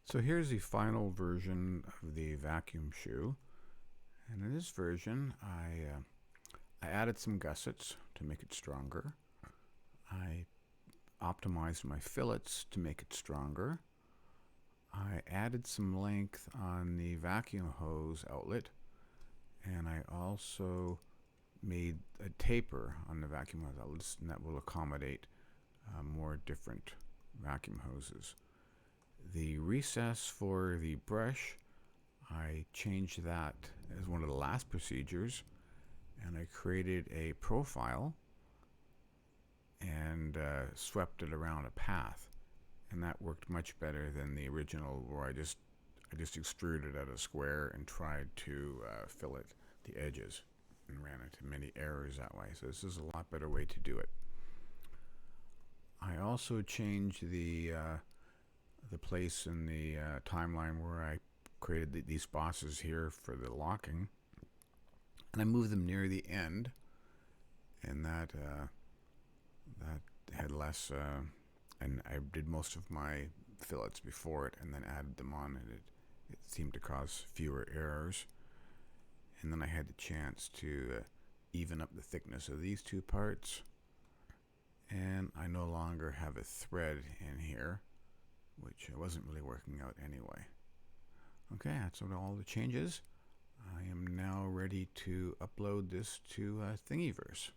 So here's the final version of the vacuum shoe, and in this version I added some gussets to make it stronger. I optimized my fillets to make it stronger. I added some length on the vacuum hose outlet, and I also made a taper on the vacuum hose outlets, and that will accommodate more different vacuum hoses. The recess for the brush, I changed that as one of the last procedures, and I created a profile and swept it around a path, and that worked much better than the original where I just extruded out a square and tried to fillet the edges and ran into many errors that way. So this is a lot better way to do it. I also changed the place in the timeline where I created these bosses here for the locking, and I moved them near the end, and that had less. And I did most of my fillets before it, and then added them on, and it seemed to cause fewer errors. And then I had the chance to even up the thickness of these two parts, and I no longer have a thread in here, which wasn't really working out anyway. Okay, that's all the changes. I am now ready to upload this to Thingiverse.